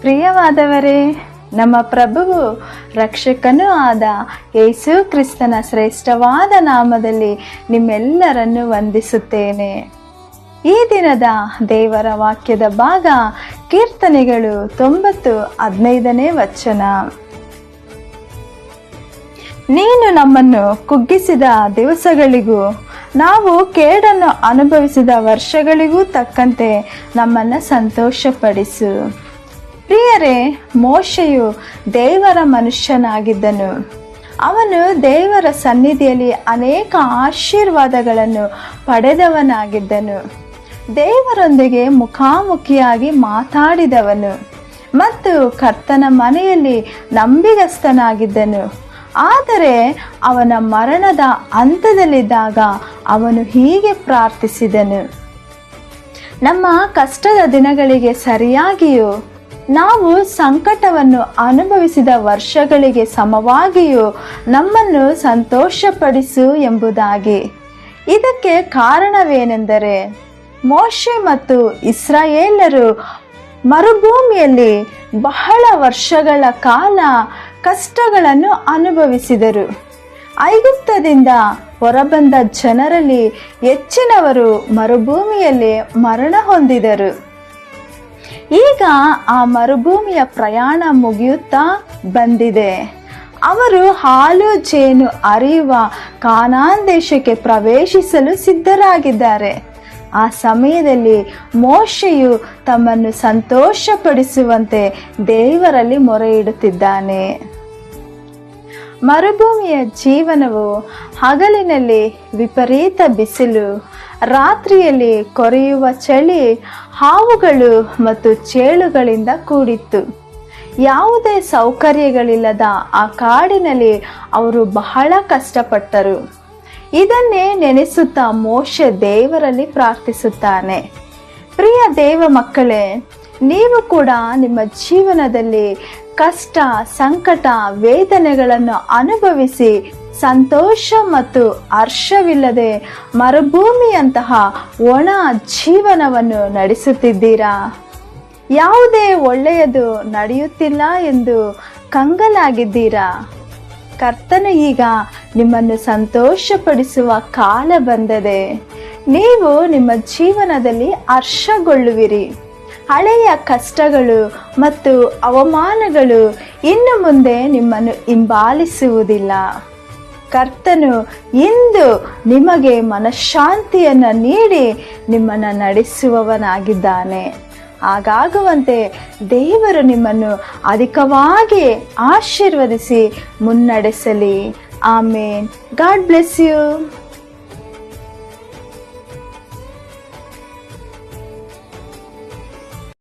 ಪ್ರಿಯವಾದವರೇ, ನಮ್ಮ ಪ್ರಭುವು ರಕ್ಷಕನೂ ಆದ ಯೇಸು ಕ್ರಿಸ್ತನ ಶ್ರೇಷ್ಠವಾದ ನಾಮದಲ್ಲಿ ನಿಮ್ಮೆಲ್ಲರನ್ನು ವಂದಿಸುತ್ತೇನೆ. ಈ ದಿನದ ದೇವರ ವಾಕ್ಯದ ಭಾಗ ಕೀರ್ತನೆಗಳು 90:15 ವಚನ. ನೀನು ನಮ್ಮನ್ನು ಕುಗ್ಗಿಸಿದ ದಿವಸಗಳಿಗೂ ನಾವು ಕೇಡನ್ನು ಅನುಭವಿಸಿದ ವರ್ಷಗಳಿಗೂ ತಕ್ಕಂತೆ ನಮ್ಮನ್ನು ಸಂತೋಷಪಡಿಸು. ಪ್ರಿಯರೇ, ಮೋಶೆಯು ದೇವರ ಮನುಷ್ಯನಾಗಿದ್ದನು. ಅವನು ದೇವರ ಸನ್ನಿಧಿಯಲ್ಲಿ ಅನೇಕ ಆಶೀರ್ವಾದಗಳನ್ನು ಪಡೆದವನಾಗಿದ್ದನು. ದೇವರೊಂದಿಗೆ ಮುಖಾಮುಖಿಯಾಗಿ ಮಾತಾಡಿದವನು ಮತ್ತು ಕರ್ತನ ಮನೆಯಲ್ಲಿ ನಂಬಿಗಸ್ತನಾಗಿದ್ದನು. ಆದರೆ ಅವನ ಮರಣದ ಹಂತದಲ್ಲಿದ್ದಾಗ ಅವನು ಹೀಗೆ ಪ್ರಾರ್ಥಿಸಿದನು: ನಮ್ಮ ಕಷ್ಟದ ದಿನಗಳಿಗೆ ಸರಿಯಾಗಿಯೂ ನಾವು ಸಂಕಟವನ್ನು ಅನುಭವಿಸಿದ ವರ್ಷಗಳಿಗೆ ಸಮವಾಗಿಯೂ ನಮ್ಮನ್ನು ಸಂತೋಷಪಡಿಸು ಎಂಬುದಾಗಿ. ಇದಕ್ಕೆ ಕಾರಣವೇನೆಂದರೆ, ಮೋಶೆ ಮತ್ತು ಇಸ್ರಾಯೇಲರು ಮರುಭೂಮಿಯಲ್ಲಿ ಬಹಳ ವರ್ಷಗಳ ಕಾಲ ಕಷ್ಟಗಳನ್ನು ಅನುಭವಿಸಿದರು. ಐಗುಪ್ತದಿಂದ ಹೊರಬಂದ ಜನರಲ್ಲಿ ಹೆಚ್ಚಿನವರು ಮರುಭೂಮಿಯಲ್ಲಿ ಮರಣ ಹೊಂದಿದರು. ಈಗ ಆ ಮರುಭೂಮಿಯ ಪ್ರಯಾಣ ಮುಗಿಯುತ್ತಾ ಬಂದಿದೆ. ಅವರು ಹಾಲು ಜೇನು ಹರಿಯುವ ಕಾನಾನ್ ದೇಶಕ್ಕೆ ಪ್ರವೇಶಿಸಲು ಸಿದ್ಧರಾಗಿದ್ದಾರೆ. ಆ ಸಮಯದಲ್ಲಿ ಮೋಶೆಯು ತಮ್ಮನ್ನು ಸಂತೋಷಪಡಿಸುವಂತೆ ದೇವರಲ್ಲಿ ಮೊರೆ ಇಡುತ್ತಿದ್ದಾನೆ. ಮರುಭೂಮಿಯ ಜೀವನವು ಹಗಲಿನಲ್ಲಿ ವಿಪರೀತ ಬಿಸಿಲು, ರಾತ್ರಿಯಲ್ಲಿ ಕೊರೆಯುವ ಚಳಿ, ಹಾವುಗಳು ಮತ್ತು ಚೇಳುಗಳಿಂದ ಕೂಡಿತ್ತು. ಯಾವುದೇ ಸೌಕರ್ಯಗಳಿಲ್ಲದ ಆ ಕಾಡಿನಲ್ಲಿ ಅವರು ಬಹಳ ಕಷ್ಟಪಟ್ಟರು. ಇದನ್ನೇ ನೆನೆಸುತ್ತಾ ಮೋಶೆ ದೇವರಲ್ಲಿ ಪ್ರಾರ್ಥಿಸುತ್ತಾನೆ. ಪ್ರಿಯ ದೇವ ಮಕ್ಕಳೇ, ನೀವು ಕೂಡ ನಿಮ್ಮ ಜೀವನದಲ್ಲಿ ಕಷ್ಟ, ಸಂಕಟ, ವೇದನೆಗಳನ್ನು ಅನುಭವಿಸಿ ಸಂತೋಷ ಮತ್ತು ಹರ್ಷವಿಲ್ಲದೆ ಮರುಭೂಮಿಯಂತಹ ಒಣ ಜೀವನವನ್ನು ನಡೆಸುತ್ತಿದ್ದೀರಾ? ಯಾವುದೇ ಒಳ್ಳೆಯದು ನಡೆಯುತ್ತಿಲ್ಲ ಎಂದು ಕಂಗಲಾಗಿದ್ದೀರಾ? ಕರ್ತನು ಈಗ ನಿಮ್ಮನ್ನು ಸಂತೋಷಪಡಿಸುವ ಕಾಲ ಬಂದದೆ. ನೀವು ನಿಮ್ಮ ಜೀವನದಲ್ಲಿ ಹರ್ಷಗೊಳ್ಳುವಿರಿ. ಹಳೆಯ ಕಷ್ಟಗಳು ಮತ್ತು ಅವಮಾನಗಳು ಇನ್ನು ಮುಂದೆ ನಿಮ್ಮನ್ನು ಹಿಂಬಾಲಿಸುವುದಿಲ್ಲ. ಕರ್ತನು ಇಂದು ನಿಮಗೆ ಮನಃಶಾಂತಿಯನ್ನು ನೀಡಿ ನಿಮ್ಮನ್ನು ನಡೆಸುವವನಾಗಿದ್ದಾನೆ. ಹಾಗಾಗುವಂತೆ ದೇವರು ನಿಮ್ಮನ್ನು ಅಧಿಕವಾಗಿ ಆಶೀರ್ವದಿಸಿ ಮುನ್ನಡೆಸಲಿ. ಆಮೇನ್. God bless you.